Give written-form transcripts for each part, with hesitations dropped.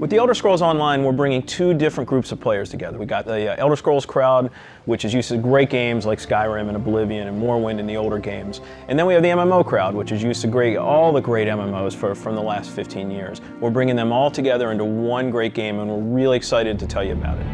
With the Elder Scrolls Online, we're bringing two different groups of players together. We got the Elder Scrolls crowd, which is used to great games like Skyrim and Oblivion and Morrowind and the older games. And then we have the MMO crowd, which is used to all the great MMOs from the last 15 years. We're bringing them all together into one great game, and we're really excited to tell you about it.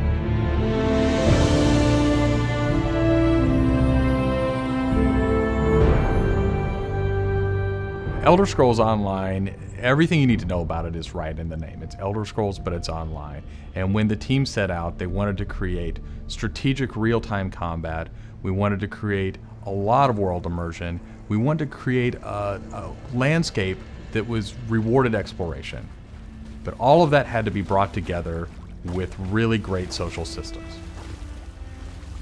Elder Scrolls Online, everything you need to know about it is right in the name. It's Elder Scrolls, but it's online. And when the team set out, they wanted to create strategic real-time combat. We wanted to create a lot of world immersion. We wanted to create a landscape that was rewarded exploration. But all of that had to be brought together with really great social systems.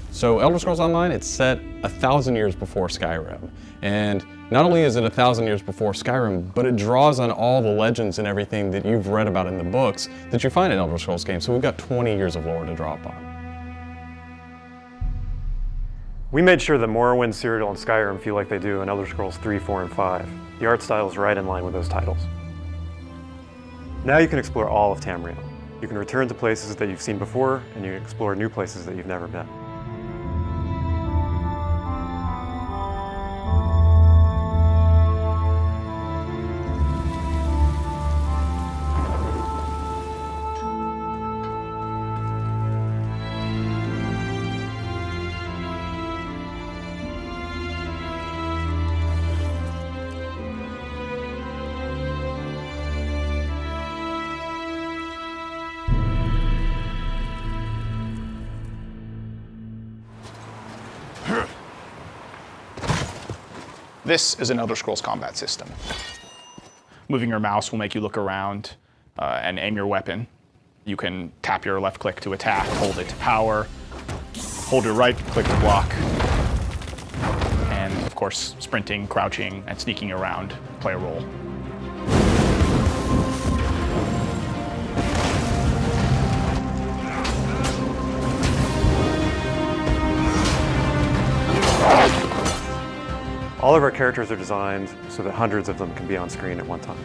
So Elder Scrolls Online, it's set 1,000 years before Skyrim. And not only is it 1,000 years before Skyrim, but it draws on all the legends and everything that you've read about in the books that you find in Elder Scrolls games. So we've got 20 years of lore to draw upon. We made sure that Morrowind, Cyrodiil, and Skyrim feel like they do in Elder Scrolls 3, 4, and 5. The art style is right in line with those titles. Now you can explore all of Tamriel. You can return to places that you've seen before, and you can explore new places that you've never been. This is an Elder Scrolls combat system. Moving your mouse will make you look around and aim your weapon. You can tap your left click to attack, hold it to power, hold your right click to block, and of course, sprinting, crouching, and sneaking around play a role. All of our characters are designed so that hundreds of them can be on screen at one time.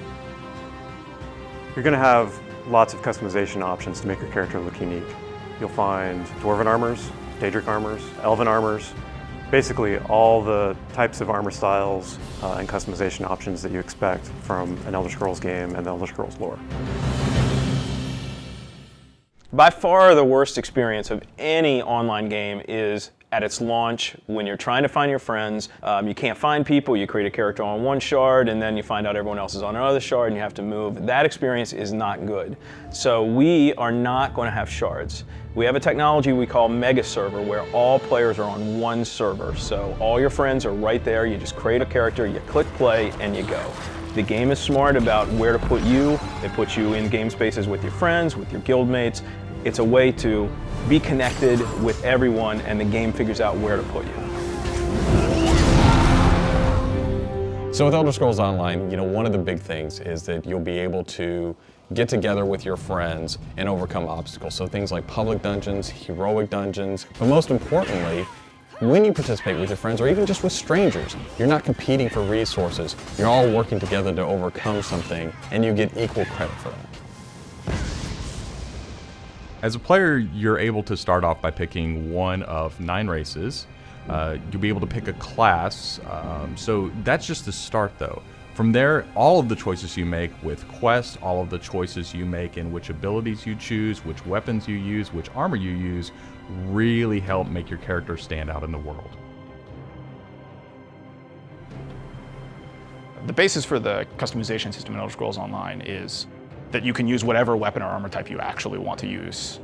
You're going to have lots of customization options to make your character look unique. You'll find Dwarven armors, Daedric armors, Elven armors, basically all the types of armor styles and customization options that you expect from an Elder Scrolls game and the Elder Scrolls lore. By far the worst experience of any online game is at its launch, when you're trying to find your friends, you can't find people, you create a character on one shard, and then you find out everyone else is on another shard, and you have to move. That experience is not good. So we are not going to have shards. We have a technology we call Mega Server, where all players are on one server. So all your friends are right there, you just create a character, you click play, and you go. The game is smart about where to put you. It puts you in game spaces with your friends, with your guildmates. It's a way to be connected with everyone, and the game figures out where to put you. So with Elder Scrolls Online, one of the big things is that you'll be able to get together with your friends and overcome obstacles. So things like public dungeons, heroic dungeons, but most importantly, when you participate with your friends or even just with strangers, you're not competing for resources. You're all working together to overcome something, and you get equal credit for that. As a player, you're able to start off by picking one of 9 races. You'll be able to pick a class, so that's just the start though. From there, all of the choices you make with quests, all of the choices you make in which abilities you choose, which weapons you use, which armor you use, really help make your character stand out in the world. The basis for the customization system in Elder Scrolls Online is that you can use whatever weapon or armor type you actually want to use.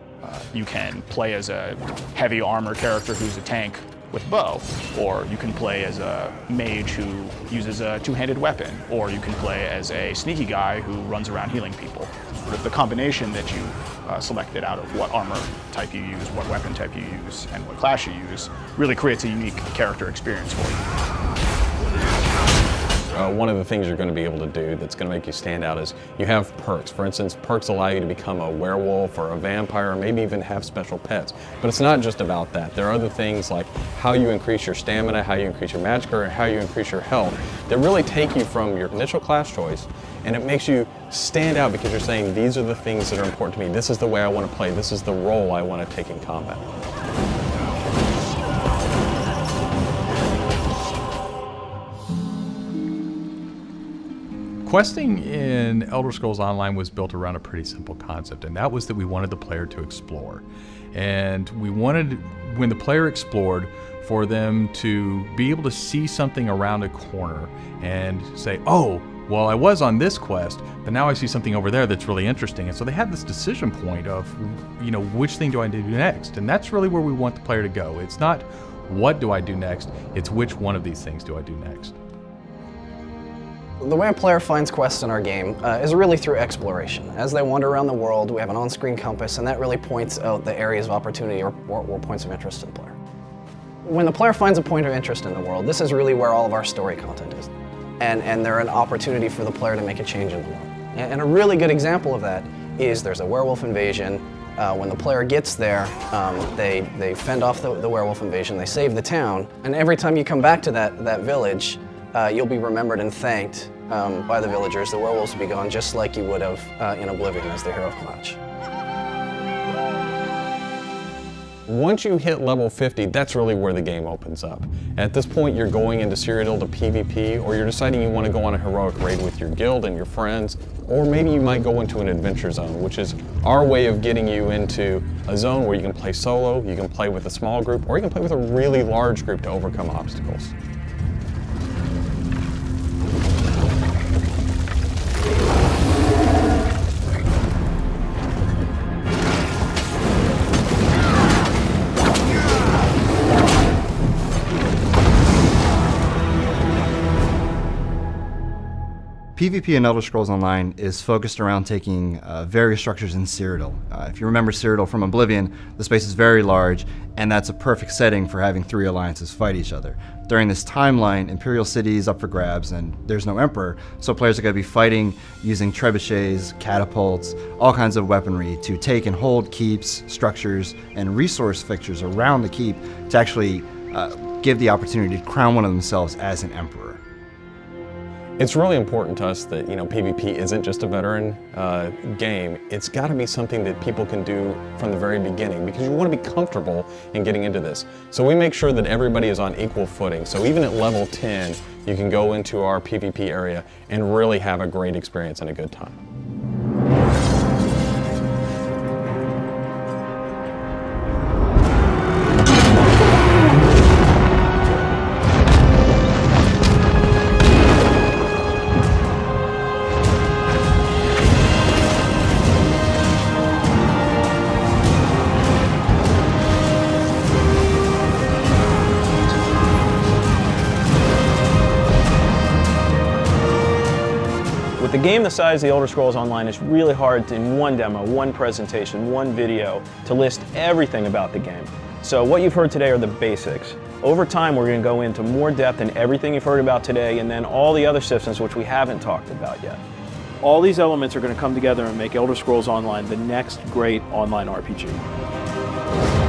You can play as a heavy armor character who's a tank with bow, or you can play as a mage who uses a two-handed weapon, or you can play as a sneaky guy who runs around healing people. The combination that you selected out of what armor type you use, what weapon type you use, and what class you use really creates a unique character experience for you. One of the things you're going to be able to do that's going to make you stand out is you have perks. For instance, perks allow you to become a werewolf or a vampire, or maybe even have special pets. But it's not just about that. There are other things like how you increase your stamina, how you increase your magic, or how you increase your health that really take you from your initial class choice, and it makes you stand out because you're saying these are the things that are important to me. This is the way I want to play. This is the role I want to take in combat. Questing in Elder Scrolls Online was built around a pretty simple concept, and that was that we wanted the player to explore. And we wanted, when the player explored, for them to be able to see something around a corner and say, oh, well, I was on this quest, but now I see something over there that's really interesting. And so they had this decision point of, which thing do I do next? And that's really where we want the player to go. It's not what do I do next, it's which one of these things do I do next. The way a player finds quests in our game is really through exploration. As they wander around the world, we have an on-screen compass, and that really points out the areas of opportunity or points of interest to the player. When the player finds a point of interest in the world, this is really where all of our story content is. And they're an opportunity for the player to make a change in the world. And a really good example of that is there's a werewolf invasion. When the player gets there, they fend off the werewolf invasion, they save the town, and every time you come back to that village, you'll be remembered and thanked by the villagers. The werewolves will be gone just like you would have in Oblivion as the hero of Clutch. Once you hit level 50, that's really where the game opens up. At this point, you're going into Cyrodiil to PvP, or you're deciding you want to go on a heroic raid with your guild and your friends, or maybe you might go into an adventure zone, which is our way of getting you into a zone where you can play solo, you can play with a small group, or you can play with a really large group to overcome obstacles. PvP in Elder Scrolls Online is focused around taking various structures in Cyrodiil. If you remember Cyrodiil from Oblivion, the space is very large, and that's a perfect setting for having three alliances fight each other. During this timeline, Imperial City is up for grabs, and there's no Emperor, so players are going to be fighting using trebuchets, catapults, all kinds of weaponry to take and hold keeps, structures, and resource fixtures around the keep to actually give the opportunity to crown one of themselves as an Emperor. It's really important to us that PvP isn't just a veteran game. It's got to be something that people can do from the very beginning because you want to be comfortable in getting into this. So we make sure that everybody is on equal footing. So even at level 10, you can go into our PvP area and really have a great experience and a good time. With a game the size of the Elder Scrolls Online, it's really hard to, in one demo, one presentation, one video, to list everything about the game. So what you've heard today are the basics. Over time, we're going to go into more depth in everything you've heard about today, and then all the other systems which we haven't talked about yet. All these elements are going to come together and make Elder Scrolls Online the next great online RPG.